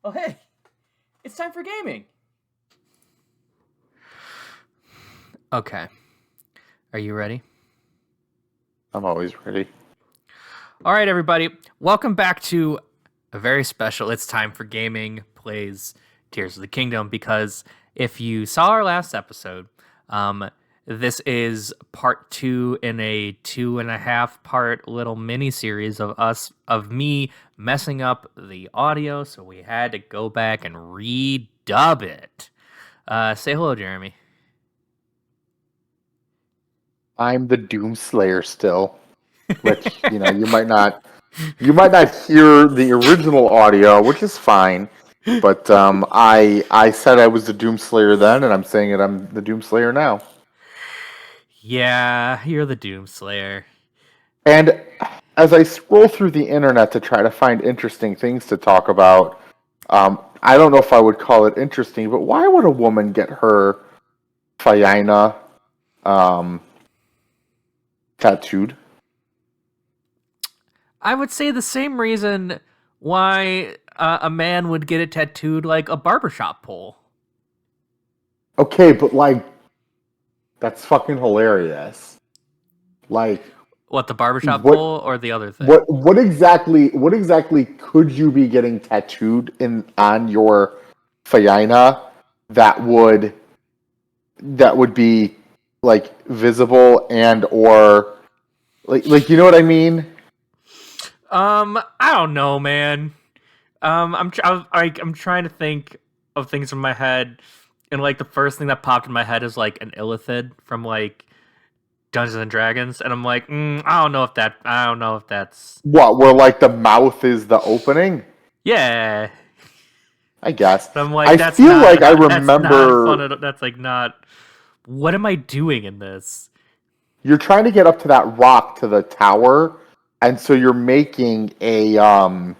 Oh, hey, it's time for gaming. Okay. Are you ready? I'm always ready. All right, everybody. Welcome back to a very special It's Time for Gaming Plays Tears of the Kingdom, because if you saw our last episode, this is part 2 in a 2.5 part little mini series of me messing up the audio, so we had to go back and redub it. Say hello, Jeremy. I'm the Doomslayer still, which you might not hear the original audio, which is fine. But I said I was the Doomslayer then, and I'm saying it. I'm the Doomslayer now. Yeah, you're the Doomslayer. And as I scroll through the internet to try to find interesting things to talk about, I don't know if I would call it interesting, but why would a woman get her vagina tattooed? I would say the same reason why a man would get it tattooed, like a barbershop pole. Okay, but that's fucking hilarious. Like, What, the barbershop what pole or the other thing? what exactly could you be getting tattooed on your vagina that would be like visible and or like you know what I mean? I don't know, man. I'm trying to think of things in my head, and like the first thing that popped in my head is like an illithid from like Dungeons and Dragons, and I'm like, I don't know if that's What, where like the mouth is the opening? yeah. I guess. But I'm like, I feel like I that's not fun remember at all. That's like not. What am I doing in this? you're trying to get up to that rock to the tower, and so you're making a the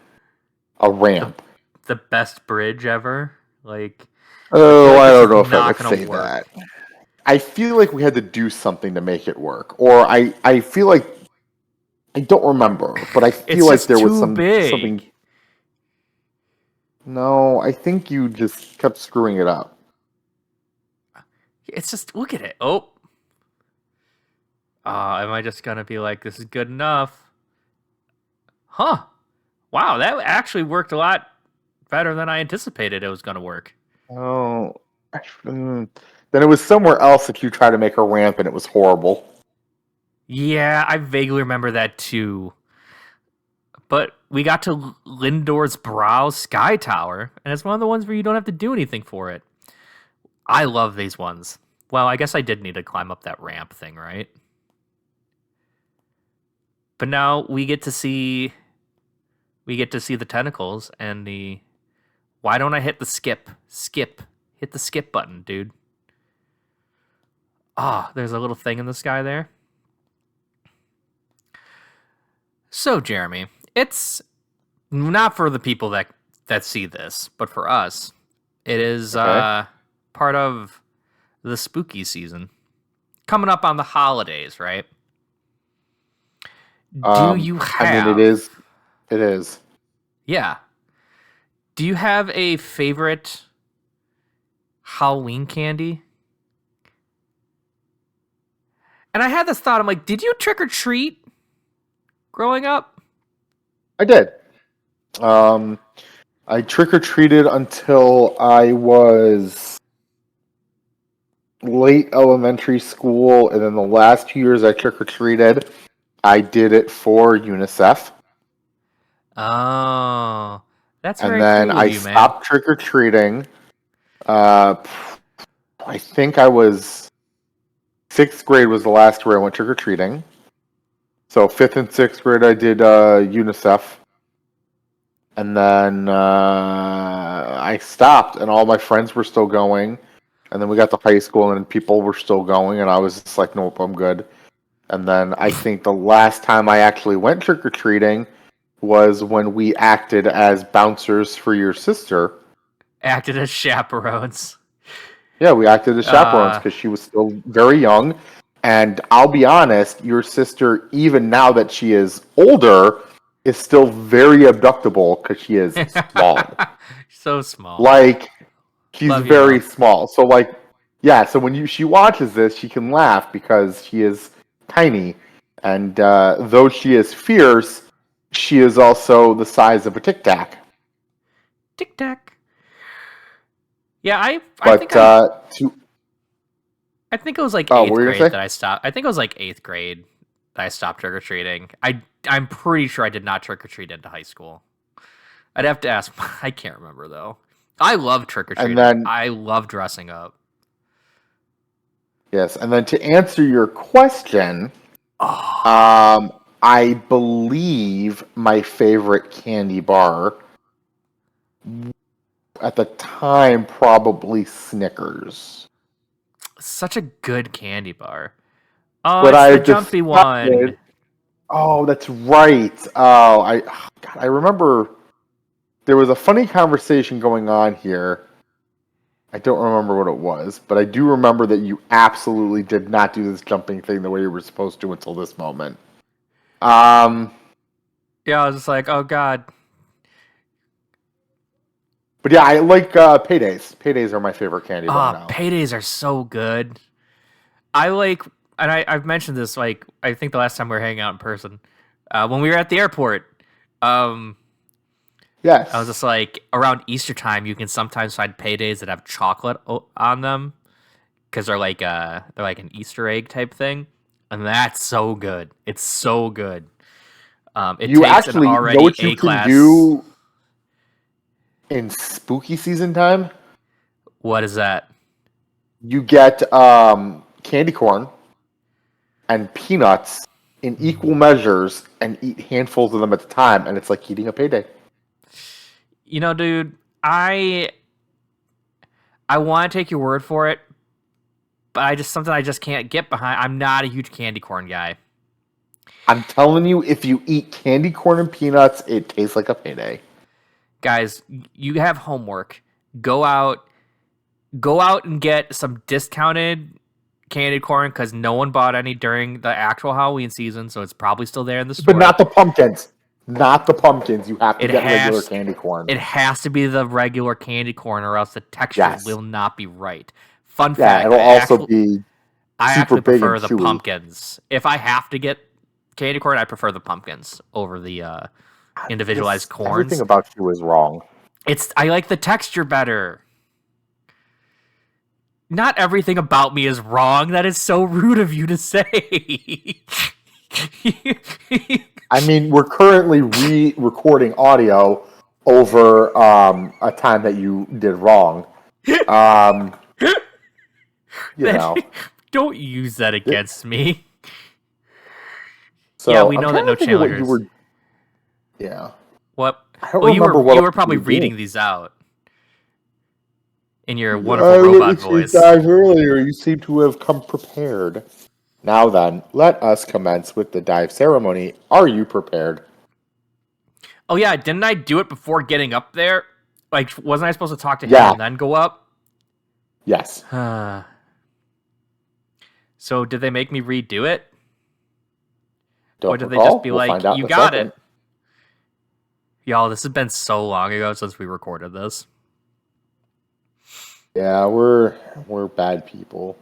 ramp. the best bridge ever. Like I feel Oh, like I this don't is know if I not would gonna say work. that. I feel like we had to do something to make it work, or I feel like I don't remember, but I feel It's like just there was too something. big. No, I think you just kept screwing it up. It's just look at it. Oh, am I just gonna be like, this is good enough? Huh? Wow, that actually worked a lot better than I anticipated it was gonna work. Oh, then it was somewhere else that you tried to make a ramp, and it was horrible. Yeah, I vaguely remember that too. But we got to Lindor's Brow Sky Tower, and it's one of the ones where you don't have to do anything for it. I love these ones. Well, I guess I did need to climb up that ramp thing, right? But now we get to see the tentacles and the why don't I hit the skip? Skip. Hit the skip button, dude. There's a little thing in the sky there. So, Jeremy, it's not for the people that see this, but for us, it is Okay. part of the spooky season coming up on the holidays, right? Do you I mean, it have is. It is. Yeah. Do you have a favorite Halloween candy? And I had this thought, I'm like, did you trick or treat growing up? I did. Um, I trick or treated until I was late elementary school, and then the last 2 years I trick or treated, I did it for UNICEF, Oh, that's and very then cool of I you, man. stopped trick or treating. Uh, I think I was sixth grade was the last year I went trick or treating. So fifth and sixth grade I did UNICEF, and then I stopped, and all my friends were still going. And then we got to high school, and people were still going, and I was just like, nope, I'm good. And then I think the last time I actually went trick or treating was when we acted as bouncers for your sister. Acted as chaperones. Yeah, we acted as chaperones Uh, because she was still very young. And I'll be honest, your sister, even now that she is older, is still very abductable because she is small. So small. Like, she's Love you, very though. small. So, like, yeah, so when she watches this, she can laugh because she is tiny. And though she is fierce, she is also the size of a Tic Tac. Tic Tac. Yeah, But I think it was like oh, what eighth were you grade gonna say? that I stopped. I think it was like 8th grade that I stopped trick or treating. I'm pretty sure I did not trick or treat into high school. I'd have to ask. I can't remember though. I love trick or And treating. then I love dressing up. yes, and then to answer your question, Oh, I believe my favorite candy bar at the time probably Snickers. such a good candy bar. Oh, But it's I the jumpy one. decided, oh, that's right. God, I remember there was a funny conversation going on here. I don't remember what it was, but I do remember that you absolutely did not do this jumping thing the way you were supposed to until this moment. Um, Yeah, I was just like, oh god. but yeah, I like paydays. Paydays are my favorite candy bar Ah, now. paydays are so good. I like, and I've mentioned this like I think the last time we were hanging out in person, when we were at the airport. Um, I was Yes. just like around Easter time, you can sometimes find paydays that have chocolate on them because they're like an Easter egg type thing, and that's so good. It's so good. It You takes an actually know already what you A can class. do in spooky season time? What is that? You get candy corn and peanuts in equal measures and eat handfuls of them at a time, and it's like eating a payday. You know, dude, I want to take your word for it, but something I just can't get behind. I'm not a huge candy corn guy. I'm telling you, if you eat candy corn and peanuts, it tastes like a payday. Guys, you have homework. Go out, go out and get some discounted candy corn because no one bought any during the actual Halloween season, so it's probably still there in the But store. not the pumpkins. Not the pumpkins. You have to It get regular has candy corn. it has to be the regular candy corn, or else the texture Yes. will not be right. Fun Yeah, fact: it'll also be I super actually big and prefer the chewy. pumpkins. If I have to get candy corn, I prefer the pumpkins over the individualized Everything corns. about you is wrong. I like the texture better. Not everything about me is wrong. That is so rude of you to say. I mean, we're currently re-recording audio over a time that you did wrong. Um, you That know. don't use that against me. Yeah, So we I'm know that trying no to think of Chandler what you hears. were. Yeah, What? I don't Well, remember you what were else you probably were reading doing. these out in your wonderful Let me robot see, voice. dive earlier. You seem to have come prepared. Now then, let us commence with the dive ceremony. Are you prepared? Oh yeah, didn't I do it before getting up there? Like, wasn't I supposed to talk to him Yeah. and then go up? Yes. So did they make me redo it? Or Don't did they just recall? be We'll like, find out you in a got second. it? Y'all, this has been so long ago since we recorded this. Yeah, we're bad people.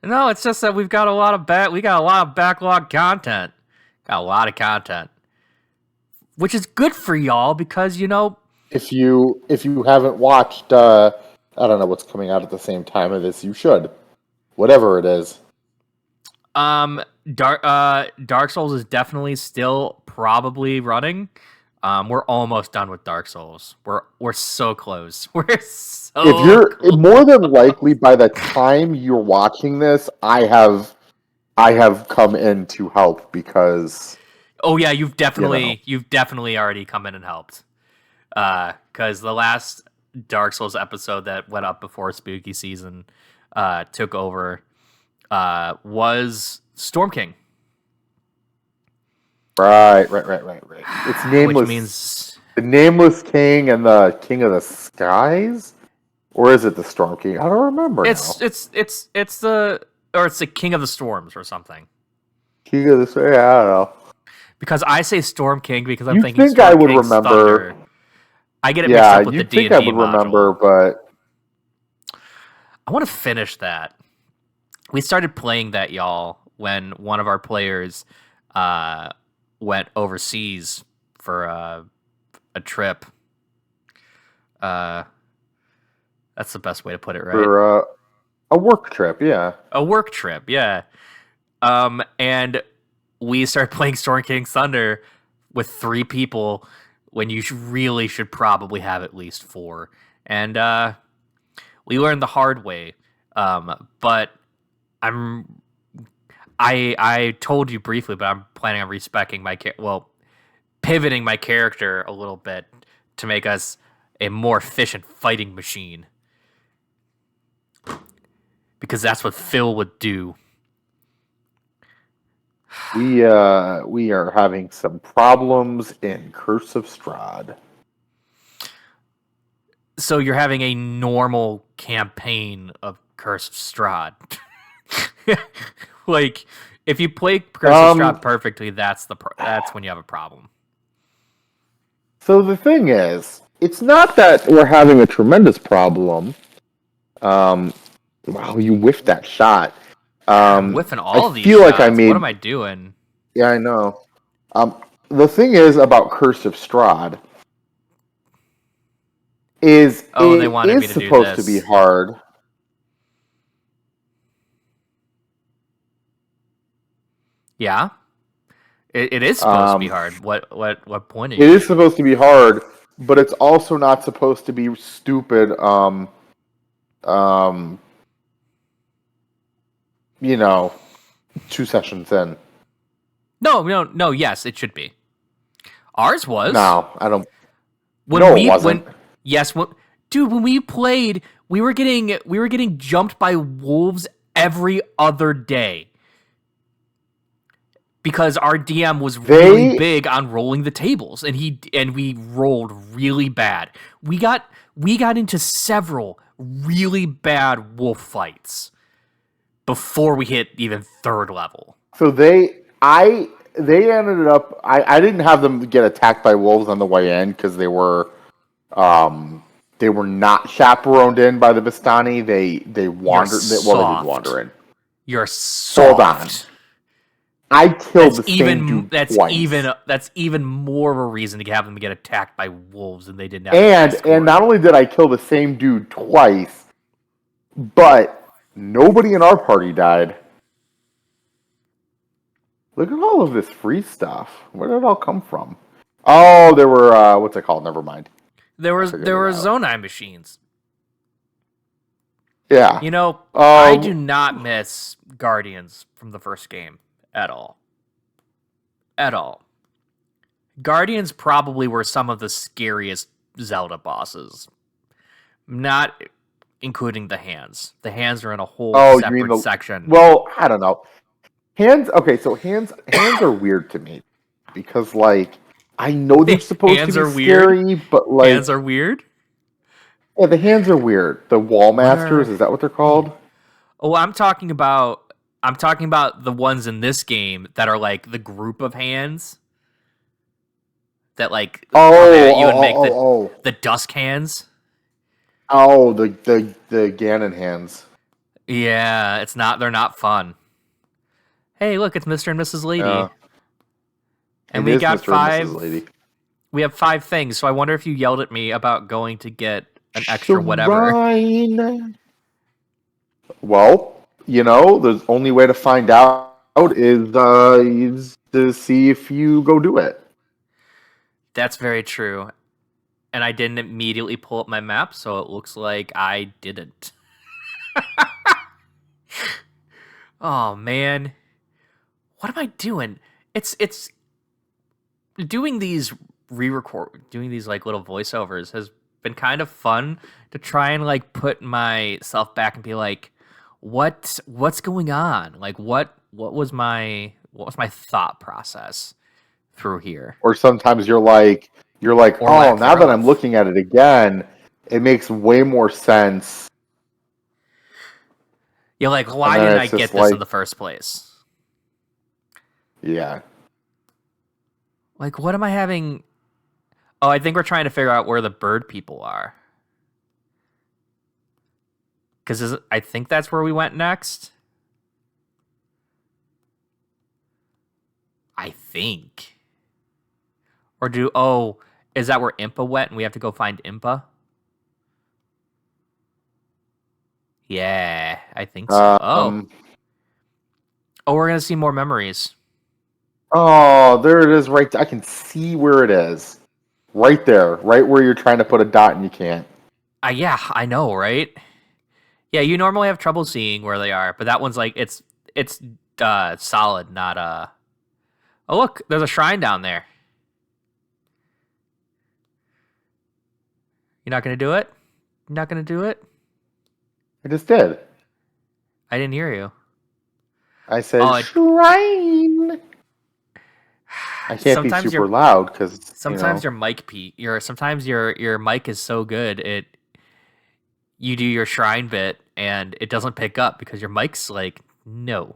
No, it's just that we've got a lot of backlog content. Got a lot of content. Which is good for y'all because, you know, If you haven't watched, I don't know what's coming out at the same time of this. You should, whatever it is. Dark Souls is definitely still probably running. We're almost done with Dark Souls. We're so close. We're so If you're close. more than likely by the time you're watching this, I have come in to help because Oh yeah, you know. you've definitely already come in and helped. Because the last Dark Souls episode that went up before spooky season took over was Storm King. Right. It's Which nameless. means The nameless king and the king of the skies, or is it the storm king? I don't remember now. it's the King of the Storms or something. King of the sky. I don't know. Because I say Storm King because I'm You thinking think I Storm would King's remember? Thunder. I get it mixed Yeah, up with the you'd think I D&D would module. remember, but I want to finish that. We started playing that, y'all, when one of our players went overseas for a trip. That's the best way to put it, right? for a work trip, yeah. A work trip, yeah. And we started playing Storm King's Thunder with 3 people when you really should probably have at least 4. And we learned the hard way. But I told you briefly, but I'm planning on respecing pivoting my character a little bit to make us a more efficient fighting machine. Because that's what Phil would do. We are having some problems in Curse of Strahd. So you're having a normal campaign of Curse of Strahd. Like, if you play Curse of Strahd perfectly, that's when you have a problem. So the thing is, it's not that we're having a tremendous problem. Wow, you whiffed that shot. I'm whiffing all these feel shots. like I made. What am I doing? Yeah, I know. The thing is about Curse of Strahd is They wanted me is to do supposed to this. be hard. Yeah, it is supposed to be hard. What point are you? It is supposed to be hard, but it's also not supposed to be stupid. You know, 2 sessions in. No. Yes, it should be. Ours was. No, I don't. It wasn't. Dude, when we played, we were getting jumped by wolves every other day. Because our DM was really big on rolling the tables, and we rolled really bad. We got into several really bad wolf fights before we hit even 3rd level. So they ended up. I didn't have them get attacked by wolves on the way in because they were not chaperoned in by the Vistani. They wandered. They did wander in. You're soft. Hold on. I killed the same dude twice. That's even more of a reason to have them get attacked by wolves than they didn't have. And not only did I kill the same dude twice, but nobody in our party died. Look at all of this free stuff. Where did it all come from? Oh, there were what's it called? Never mind. There were Zonai machines. Yeah. You know, I do not miss Guardians from the first game at all. At all. Guardians probably were some of the scariest Zelda bosses. Not including the hands. The hands are in a whole separate section. Well, I don't know. Hands are weird to me. Because, like, I know they're supposed to be scary, but, like... Hands are weird? Yeah, the hands are weird. The Wall Masters, is that what they're called? Oh, I'm talking about the ones in this game that are, like, the group of hands. That, like, come at you and make the dusk hands. Oh, the Ganon hands. Yeah, they're not fun. Hey, look, it's Mr. and Mrs. Lady. And we got Mr. 5. And Mrs. Lady. We have 5 things, so I wonder if you yelled at me about going to get an extra whatever. Well, the only way to find out is to see if you go do it. That's very true. And I didn't immediately pull up my map, so it looks like I didn't. Oh, man. What am I doing? It's doing these doing these like little voiceovers has been kind of fun to try and like put myself back and be like, what's going on? Like what was my thought process through here? Or sometimes you're like, oh, now that I'm looking at it again, it makes way more sense. You're like, why didn't I get this in the first place? Yeah. Like, what am I having? Oh, I think we're trying to figure out where the bird people are. Because I think that's where we went next. I think. Is that where Impa went and we have to go find Impa? Yeah, I think so. Um, Oh, we're going to see more memories. oh, there it is right I can see where it is. Right there. Right where you're trying to put a dot and you can't. Yeah, I know, right? Yeah, you normally have trouble seeing where they are, but that one's like it's solid, not Oh, look, there's a shrine down there. You're not going to do it? You're not going to do it? I just did. I didn't hear you. I said shrine. I can't be super loud because sometimes your mic sometimes your mic is so good you do your shrine bit and it doesn't pick up because your mic's like no.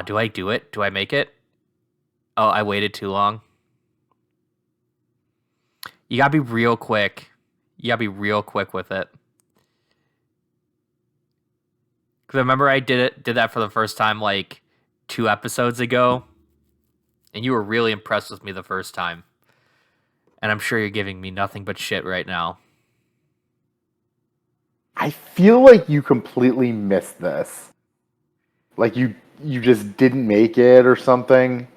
Do I do it? Do I make it? Oh, I waited too long. You gotta be real quick. You gotta be real quick with it. Because I remember I did that for the first time like 2 episodes ago, and you were really impressed with me the first time. And I'm sure you're giving me nothing but shit right now. I feel like you completely missed this. Like you just didn't make it or something.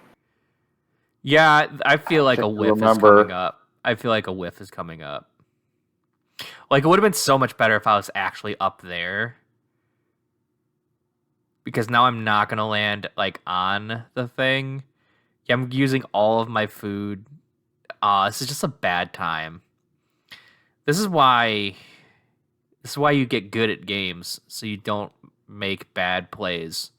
Yeah, I feel like a whiff is coming up. I feel like a whiff is coming up. Like, it would have been so much better if I was actually up there. Because now I'm not going to land, like, on the thing. Yeah, I'm using all of my food. This is just a bad time. This is why you get good at games, so you don't make bad plays.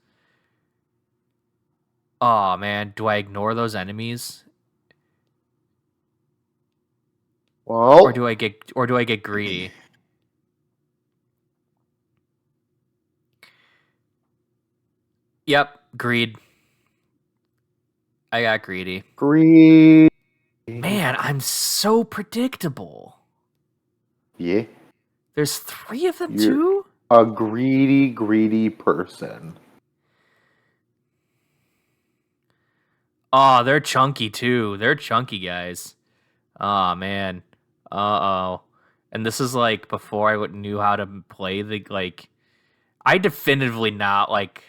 Oh man, do I ignore those enemies? Well, or do I get greedy? Yep, greed. I got greedy. Greed. Man, I'm so predictable. Yeah. There's 3 of them You're too? a greedy person. Oh, they're chunky too. They're chunky guys. Oh man. Uh-oh. And this is like before I knew how to play the like I definitively not like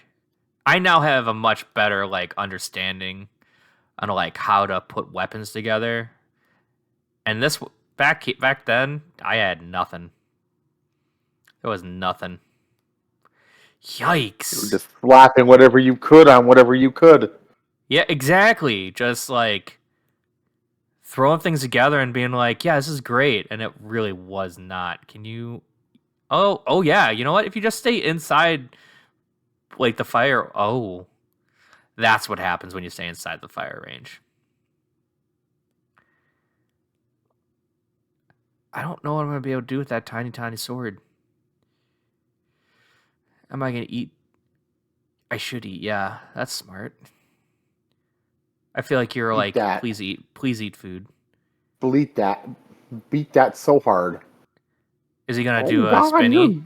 I now have a much better like understanding on like how to put weapons together. And this back then, I had nothing. There was nothing. Yikes! You were just slapping whatever you could on whatever you could. Yeah, exactly. Just like throwing things together and being like, "Yeah, this is great," and it really was not. Can you? Oh yeah. You know what? If you just stay inside, like the fire. Oh, that's what happens when you stay inside the fire range. I don't know what I'm gonna be able to do with that tiny sword. Am I gonna eat? I should eat. Yeah, that's smart. I feel like you're like, that. please eat food. Beat that so hard. Is he gonna do a spinny?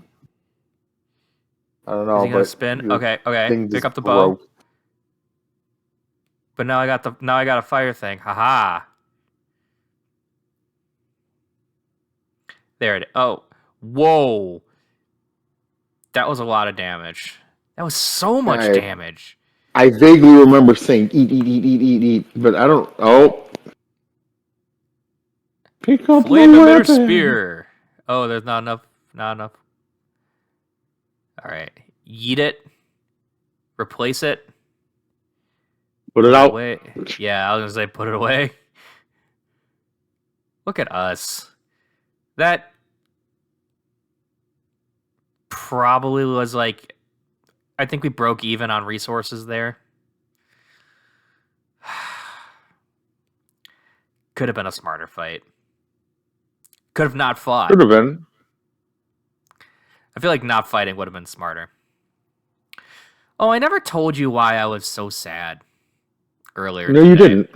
I don't know. Is he gonna spin? Okay. Pick up the bow. But now I got a fire thing. Haha. There it is. Oh, whoa! That was a lot of damage. That was so much damage. I vaguely remember saying eat, but I don't. Oh, pick up Flame the emitter weapon. Spear. Oh, there's not enough. Not enough. All right, yeet it. Replace it. Put it out. Away. Yeah, I was gonna say put it away. Look at us. That probably was like, I think we broke even on resources there. Could have been a smarter fight. Could have not fought. Could have been. I feel like not fighting would have been smarter. Oh, I never told you why I was so sad earlier. No, you didn't.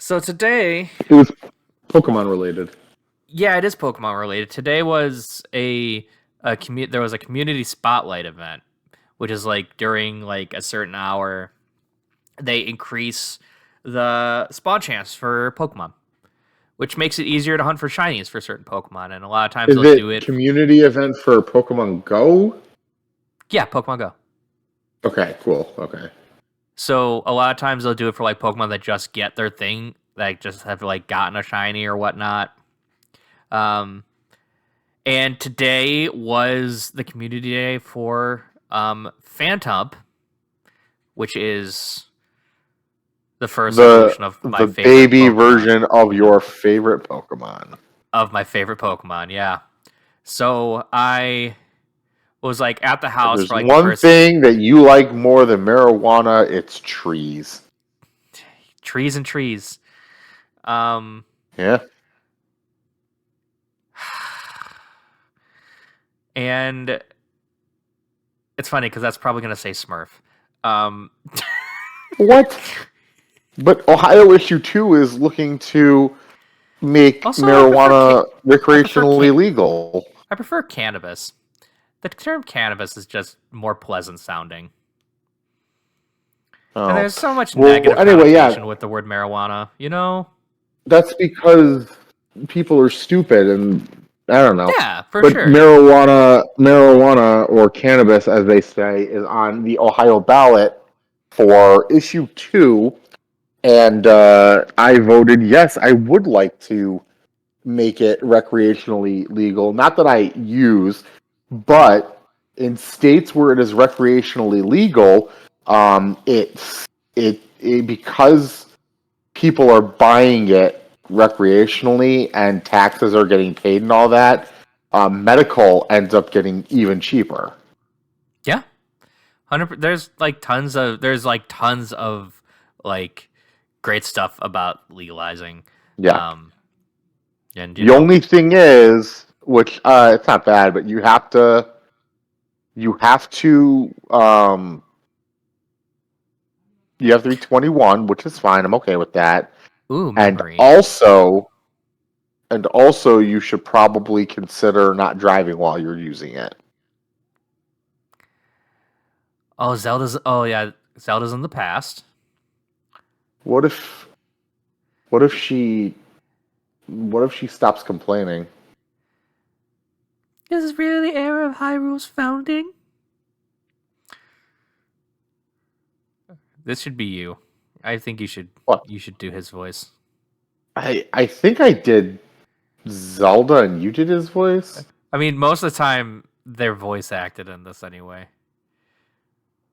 So today, It was Pokemon related. yeah, it is Pokemon related. Today was there was a community spotlight event, which is like during like a certain hour, they increase the spawn chance for Pokemon, which makes it easier to hunt for shinies for certain Pokemon. And a lot of times Is they'll do it it. community event for Pokemon Go? Yeah, Pokemon Go. Okay, cool. Okay. So a lot of times they'll do it for like Pokemon that just get their thing, like just have like gotten a shiny or whatnot. Um, and today was the community day for Phantump, which is the first evolution of my The favorite baby Pokemon. version of your favorite Pokemon. Of my favorite Pokemon, yeah. So I was like at the If house there's for like the one first thing that you like more than marijuana, it's trees. trees and trees. Um, Yeah. and it's funny because that's probably gonna say Smurf. Um, What? But Ohio issue 2 is looking to make also, marijuana I prefer recreationally legal. I prefer cannabis. The term cannabis is just more pleasant sounding, and Oh. there's so much Well, negative anyway, connotation yeah, with the word marijuana. You know? that's because people are stupid and I don't know. Yeah, for But sure. marijuana or cannabis, as they say, is on the Ohio ballot for issue 2, and I voted yes. I would like to make it recreationally legal. Not that I use, but in states where it is recreationally legal, it because people are buying it recreationally and taxes are getting paid and all that, medical ends up getting even cheaper. Yeah, 100. There's like tons of like great stuff about legalizing. Yeah. Um, and The only thing is, which it's not bad, but you have to you have to be 21, which is fine. I'm okay with that. ooh, And memory. also and also you should probably consider not driving while you're using it. Oh, Zelda's. Oh yeah, Zelda's in the past. What if what if she what if she stops complaining? Is this really the era of Hyrule's founding? This should be you. I think you should. What? You should do his voice. I think I did Zelda and you did his voice. I mean, most of the time they're voice acted in this anyway.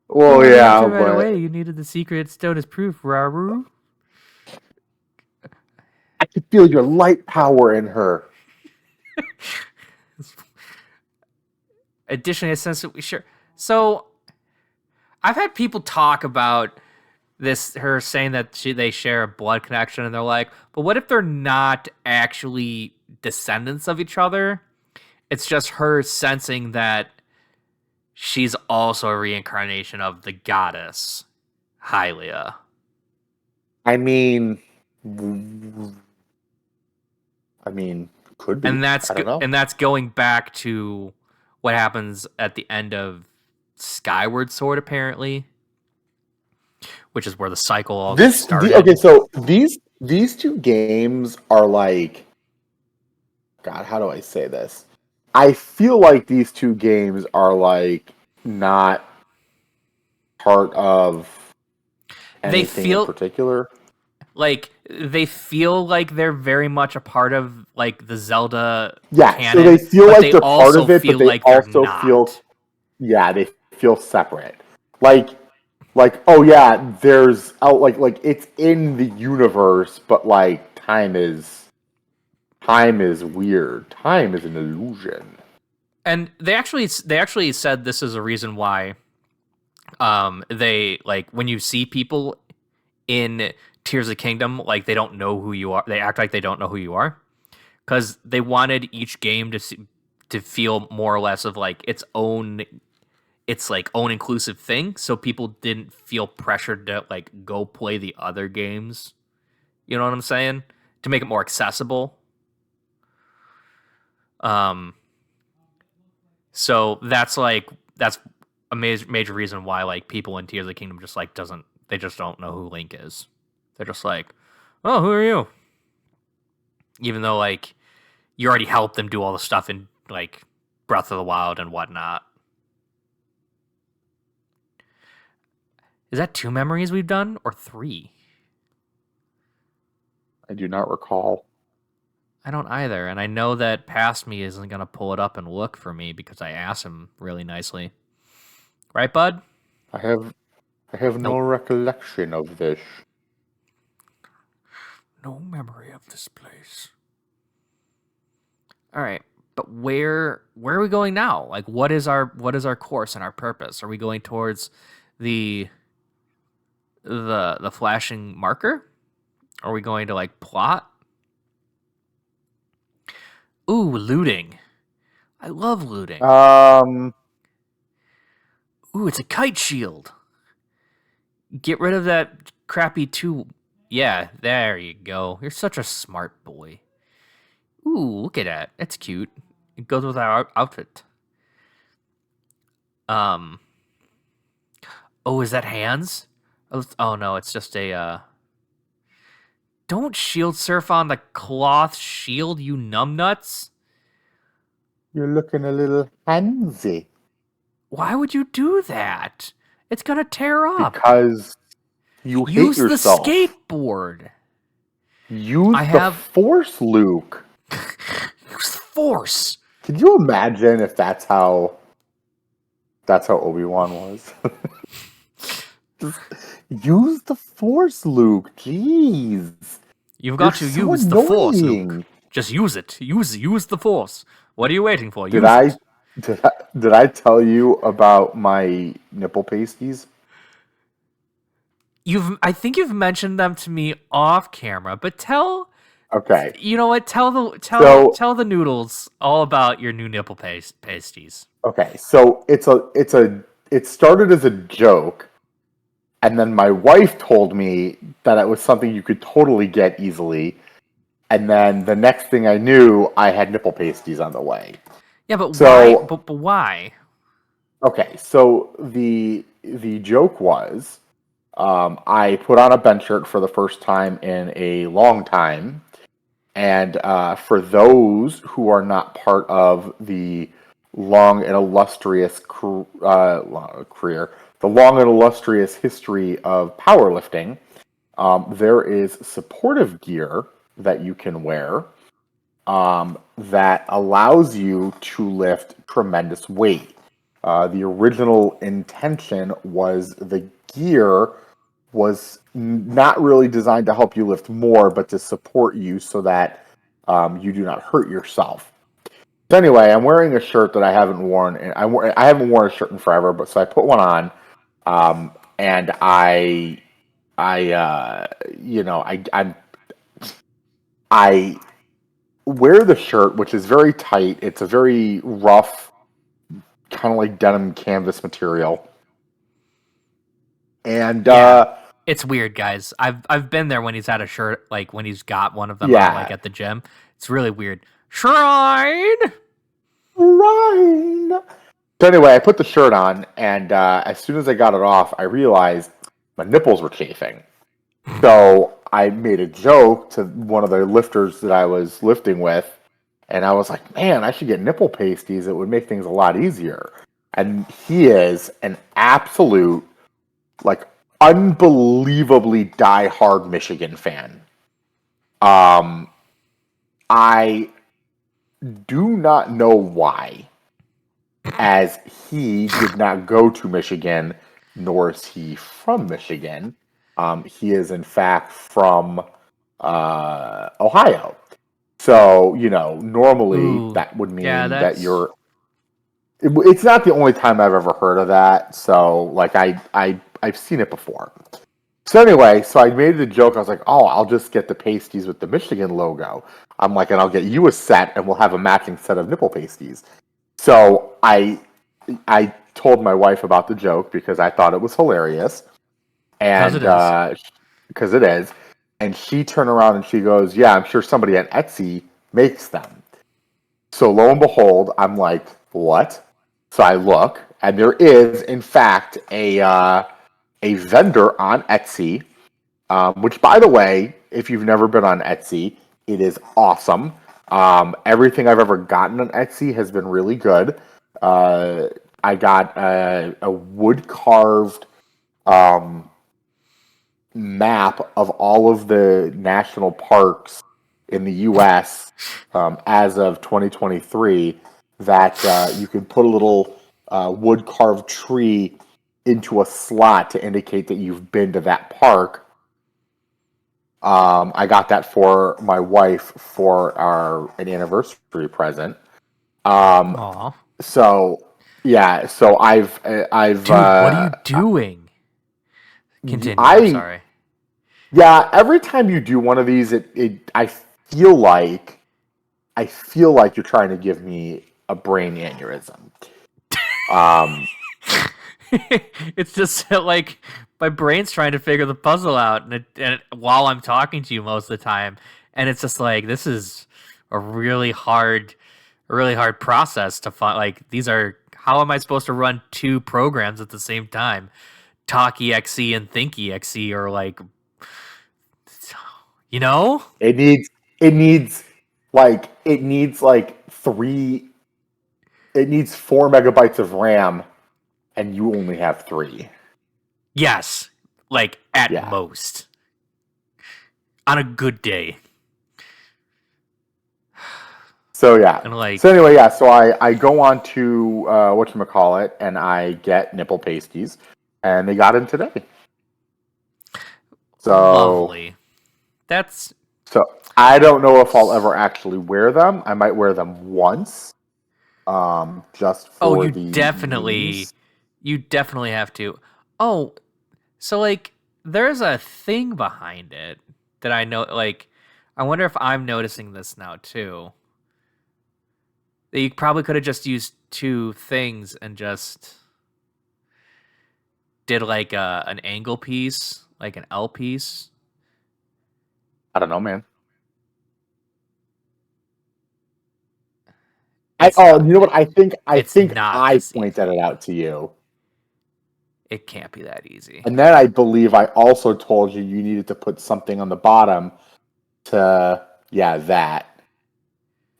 You Well, wanted to yeah, answer right but away. You needed the secret stone as proof, Raru. I could feel your light power in her. Additionally, a sense that we share. So I've had people talk about this, her saying that they share a blood connection, and they're like, but what if they're not actually descendants of each other? It's just her sensing that she's also a reincarnation of the goddess Hylia. I mean, could be. I don't know. And that's going back to what happens at the end of Skyward Sword, apparently, which is where the cycle all gets Okay, started. so these two games are like, God, how do I say this? I feel like these two games are like not part of They anything in feel particular. they feel like they're very much a part of like the Zelda Yeah, so they canon, feel but like they they're part also of it, but feel they like they're also feel, not. yeah, they feel separate. Like oh yeah, there's like it's in the universe, but like time is weird. Time is an illusion. And they actually said this is a reason why they like when you see people in Tears of the Kingdom, like they don't know who you are. They act like they don't know who you are because they wanted each game to feel more or less of like its like own inclusive thing, so people didn't feel pressured to like go play the other games You know what I'm saying? To make it more accessible. So that's a major reason why like people in Tears of the Kingdom just like doesn't they just don't know who Link is. They're just like, oh, who are you? Even though like you already helped them do all the stuff in like Breath of the Wild and whatnot. Is that 2 memories we've done or 3? I do not recall. I don't either, and I know that Past Me isn't gonna pull it up and look for me because I asked him really nicely. Right, bud? I have no Nope. recollection of this. No memory of this place. All right, but where are we going now? Like, what is our course and our purpose? Are we going towards the flashing marker? Are we going to like plot? Ooh, looting. I love looting. Ooh, it's a kite shield. Get rid of that crappy 2. Yeah, there you go. You're such a smart boy. Ooh, look at that. That's cute. It goes with our outfit. Um. Oh, is that hands? Oh no, it's just a. Don't shield surf on the cloth shield, you numbnuts. You're looking a little handsy. Why would you do that? It's gonna tear up. Because you hate Use yourself. the skateboard. Use I the have- Force, Luke. Use force. Could you imagine if that's how Obi-Wan was? Just use the Force, Luke. Jeez. You've got You're to so use the force, annoying. Luke. Just use it. Use the force. What are you waiting for? Did Use I it. did I tell you about my nipple pasties? I think you've mentioned them to me off camera, but Okay. you know what? Tell the noodles all about your new nipple pasties. Okay. So it started as a joke, and then my wife told me that it was something you could totally get easily. And then the next thing I knew, I had nipple pasties on the way. Yeah, but So- why? But why? Okay, so the joke was, I put on a bench shirt for the first time in a long time, and for those who are not part of the long and illustrious career, the long and illustrious history of powerlifting, there is supportive gear that you can wear that allows you to lift tremendous weight. The original intention was the gear was not really designed to help you lift more, but to support you so that you do not hurt yourself. So anyway, I'm wearing a shirt that I haven't worn, and I haven't worn a shirt in forever, but so I put one on, and I wear the shirt, which is very tight. It's a very rough, kind of like denim canvas material. And Yeah. It's weird, guys. I've been there when he's had a shirt, like when he's got one of them Yeah. on, like at the gym. It's really weird. Shrine. So anyway, I put the shirt on, and as soon as I got it off, I realized my nipples were chafing. So I made a joke to one of the lifters that I was lifting with, and I was like, man, I should get nipple pasties. It would make things a lot easier. And he is an absolute, like, unbelievably diehard Michigan fan. I do not know why, as he did not go to Michigan, nor is he from Michigan. He is, in fact, from Ohio. So, normally Ooh. that would mean Yeah, that that's- you're. It's not the only time I've ever heard of that. So, like, I've seen it before. So anyway, so I made the joke. I was like, "Oh, I'll just get the pasties with the Michigan logo." I'm like, and I'll get you a set, and we'll have a matching set of nipple pasties. So I told my wife about the joke because I thought it was hilarious, and 'Cause it is. because it is. And she turned around and she goes, yeah, I'm sure somebody at Etsy makes them. So lo and behold, I'm like, what? So I look, and there is, in fact, a vendor on Etsy, which, by the way, if you've never been on Etsy, it is awesome. Everything I've ever gotten on Etsy has been really good. I got a wood carved map of all of the national parks in the U.S. As of 2023 that you can put a little wood carved tree into a slot to indicate that you've been to that park. I got that for my wife for an anniversary present. Aw. So yeah, so I've Dude, what are you doing? Continue. I'm I sorry. yeah. Every time you do one of these, I feel like you're trying to give me a brain aneurysm. It's just like my brain's trying to figure the puzzle out, while I'm talking to you most of the time, and it's just like this is a really hard process to find. Like these are how am I supposed to run two programs at the same time? Talk.exe and Think.exe are like, you know? It needs it needs it needs like three. It needs 4 MB of RAM, and you only have 3. Yes, like at Yeah. most on a good day. So yeah. And like, So anyway, yeah. So I go on to whatchamacallit, and I get nipple pasties, and they got in today. So lovely. That's so I don't know if I'll ever actually wear them. I might wear them once, just for the memes. you definitely have to. Oh, so like there's a thing behind it that I know. Like, I wonder if I'm noticing this now too. That you probably could have just used two things and just did like an angle piece, like an L piece. I don't know, man. It's not. You know what? I It's think not I this pointed easy. it out to you, It can't be that easy. and then I believe I also told you you needed to put something on the bottom to that.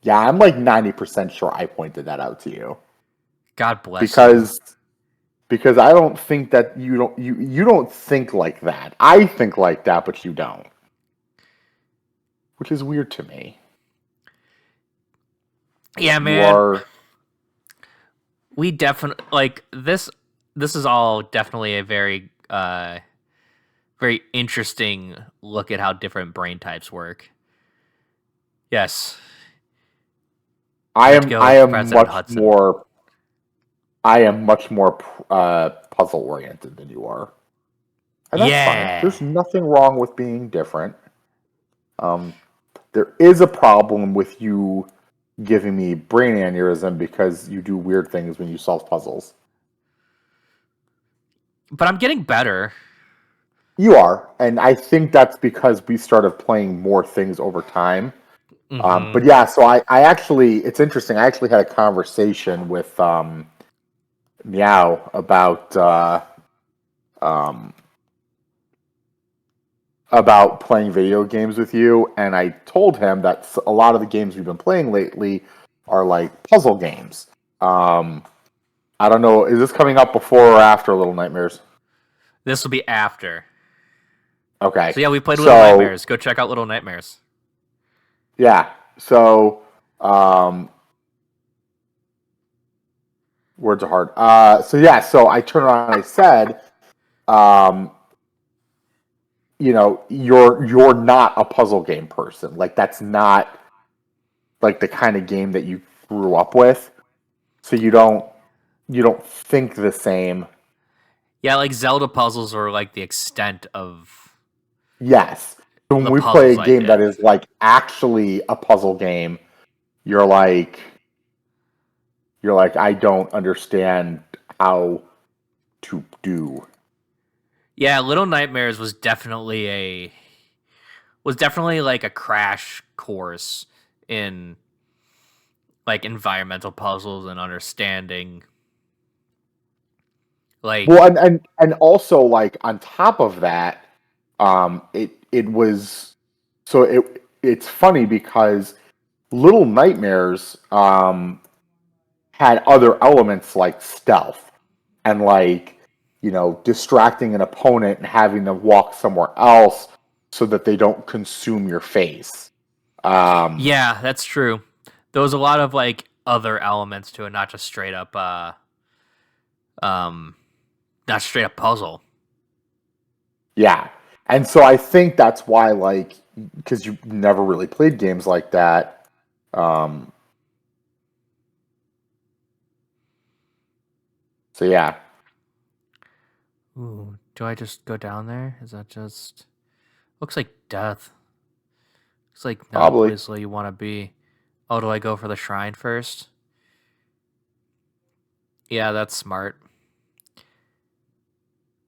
Yeah, I'm like 90% sure I pointed that out to you God bless you. because I don't think that you don't think like that. I think like that, but you don't, which is weird to me. Yeah, You man. are We definitely like this. This is all definitely a very interesting look at how different brain types work. Yes, you have to go I with am President Hudson. much more puzzle oriented than you are. And that's fine. Yeah. There's nothing wrong with being different. Um, there is a problem with you giving me brain aneurysm because you do weird things when you solve puzzles. But I'm getting better. You are, and I think that's because we started playing more things over time. Mm-hmm. But yeah, so I actually, it's interesting. I actually had a conversation with Meow um, about playing video games with you, and I told him that a lot of the games we've been playing lately are like puzzle games. I don't know, is this coming up before or after Little Nightmares? This will be after. Okay, So yeah, we played Little so Nightmares. Go check out Little Nightmares. yeah, so words are hard. So yeah, so I turned around and I said, um, you're not a puzzle game person. Like that's not like the kind of game that you grew up with. So you don't think the same. Yeah, like Zelda puzzles are like the extent of Yes. So when the we play a puzzles I game that did. is like actually a puzzle game, you're like I don't understand how to do. Yeah, Little Nightmares was definitely was definitely like a crash course in like environmental puzzles and understanding. Like, Well, and also like on top of that, it was so it's funny because Little Nightmares had other elements like stealth and like distracting an opponent and having them walk somewhere else so that they don't consume your face. yeah, that's true. There was a lot of like other elements to it, not just straight up um not straight up puzzle. Yeah. And so I think that's why, like, because you never really played games like that. Um, so yeah, Ooh, do I just go down there? Is that just looks like death? Looks like not a probably. place where you want to be. Oh, do I go for the shrine first? Yeah, that's smart.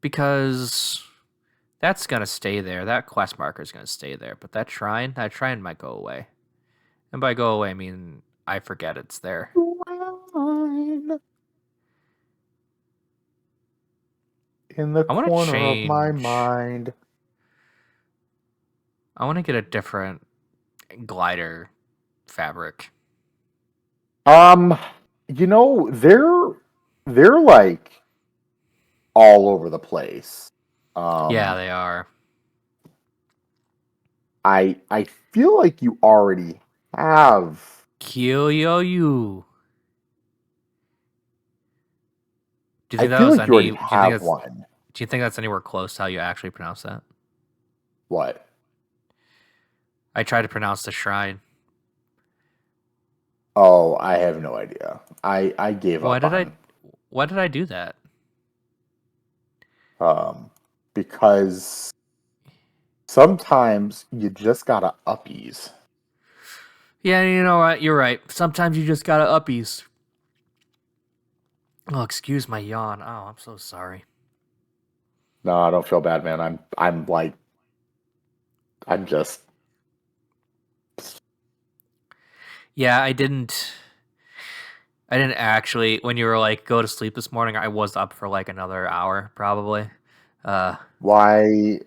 Because that's gonna stay there. That quest marker is gonna stay there. But that shrine might go away. And by go away, I mean I forget it's there. In the I want to corner of my change. mind. I want to get a different glider fabric. Um, they're like all over the place. Yeah, Um, they are. I feel like you already have. Kyoyu. Do you I think that feel was like you already any? have one. Do you think that's anywhere close to how you actually pronounce that? What? I tried to pronounce the shrine. Oh, I have no idea. I gave Why up did I? on Why did I do that? because sometimes you just gotta uppies. Yeah, you know what? You're right. Sometimes you just gotta uppies. Oh, excuse my yawn. Oh, I'm so sorry. No, I don't feel bad, man. I'm like I'm just Yeah, I didn't. I didn't actually. When you were like, go to sleep this morning, I was up for like another hour, probably. Uh,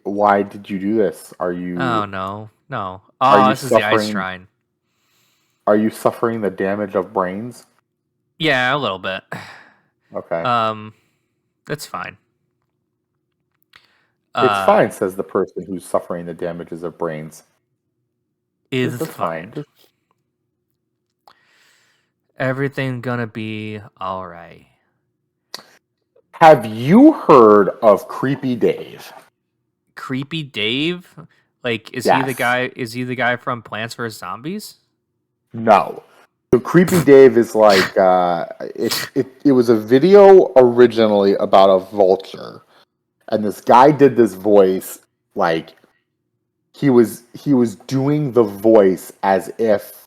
why did you do this? oh no, no. Are Oh, you this is the ice suffering shrine. are you suffering the damage of brains? Yeah, a little bit. Okay. Um, that's fine. It's Uh, fine, says the person who's suffering the damages of brains. is That's fine. fine. Everything gonna be all right. Have you heard of Creepy Dave? Creepy Dave, like, is he the Yes. guy? Is he the guy from Plants vs Zombies? No. So Creepy Dave is like it was a video originally about a vulture, and this guy did this voice like he was doing the voice as if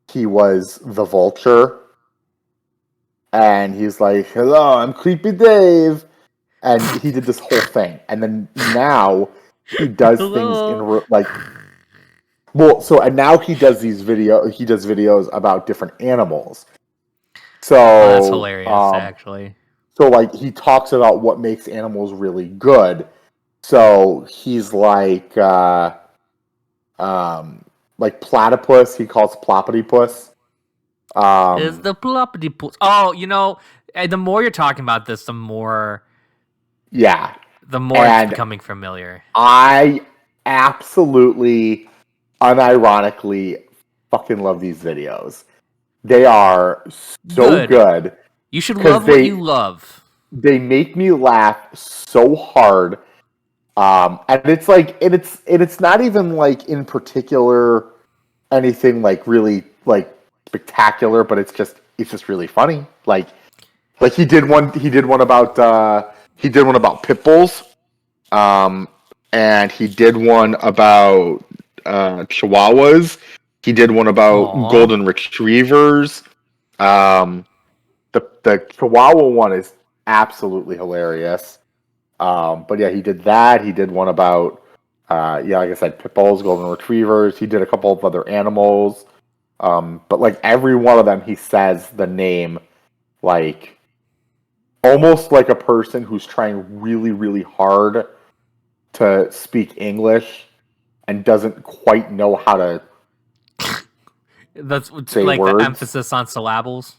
he was the vulture, and he's like, "Hello, I'm Creepy Dave," and he did this whole thing, and then now he does things in Hello. like well, so and now he does videos about different animals. Oh, that's So, hilarious, actually. so like he talks about what makes animals really good. So he's like platypus. He calls ploppity-puss. Is Um, the ploppity pools? Oh, you know, the more you're talking about this, yeah, the more it's and becoming familiar. I absolutely, unironically, fucking love these videos. They are so Good. good You should because love what you love. they make me laugh so hard. And it's like, and it's not even like in particular anything like really like spectacular, but it's just really funny. Like he did one about pit bulls, um, and he did one about chihuahuas. He did one about Aw. golden retrievers. Um, the chihuahua one is absolutely hilarious. But yeah, he did that. He did one about Yeah, like I said, pit bulls, golden retrievers. He did a couple of other animals. But like every one of them, he says the name like almost like a person who's trying really, really hard to speak English and doesn't quite know how to That's say like the words. emphasis on syllables.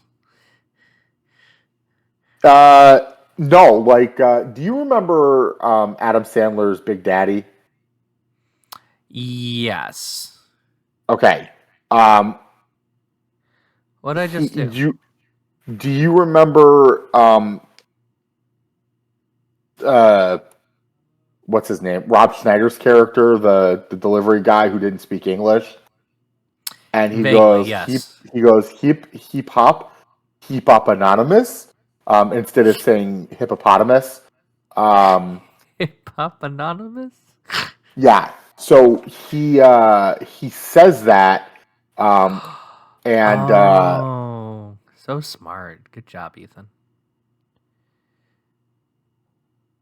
No, like, do you remember Adam Sandler's Big Daddy? Yes. Okay. Um, What did I just do? do you remember uh what's his name? Rob Schneider's character, the delivery guy who didn't speak English, and Vaguely, yes. he goes hip hop anonymous instead of saying hippopotamus. Um, Hip Hop Anonymous? yeah, so he says that, um, and Oh, so smart. Good job, Ethan.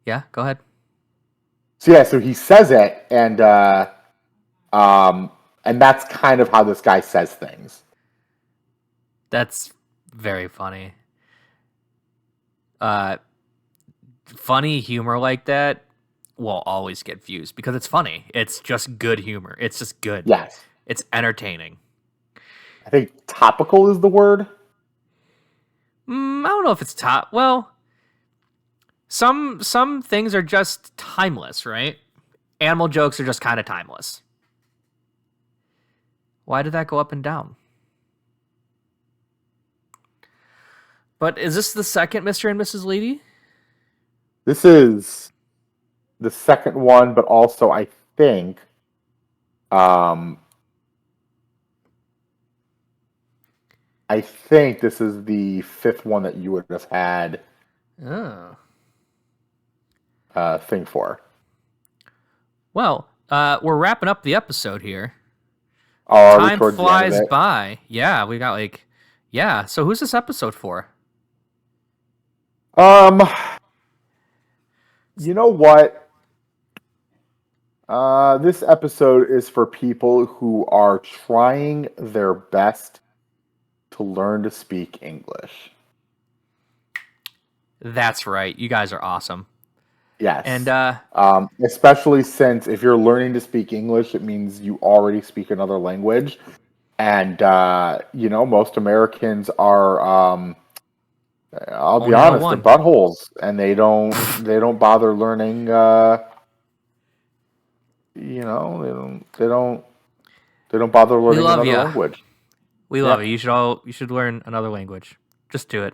Yeah, go ahead. so yeah, so he says it, um, and that's kind of how this guy says things. That's very funny. Uh, Funny humor like that will always get views because it's funny. It's just good humor. It's just good. Yes, It's entertaining. I think topical is the word. I don't know if it's top. Well, some things are just timeless, right? Animal jokes are just kind of timeless. Why did that go up and down? But is this the second Mr. and Mrs. Lady? This is the second one, but also I think um, this is the fifth one that you would have had Oh. thing for. Well, we're wrapping up the episode here. Oh, are we Time towards the end of flies it? by. Yeah, we got like, yeah. So who's this episode for? Um, you know what? This episode is for people who are trying their best to learn to speak English. That's right. You guys are awesome. Yes. And Especially since if you're learning to speak English, it means you already speak another language. And most Americans are I'll be only know honest, they're one. buttholes and they don't bother learning they don't bother We learning love another you. language. We Yeah. love you. You should learn another language. Just do it.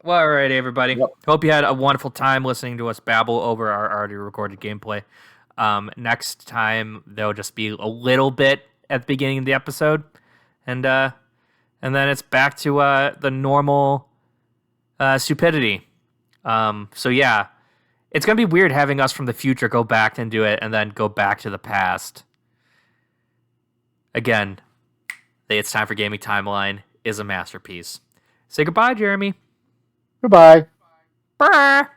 Well, all right, everybody. Yep. Hope you had a wonderful time listening to us babble over our already recorded gameplay. Next time there'll just be a little bit at the beginning of the episode, and then it's back to the normal stupidity. So yeah, it's gonna be weird having us from the future go back and do it, and then go back to the past. Again, the It's Time for Gaming timeline is a masterpiece. Say goodbye, Jeremy. Goodbye. Brr.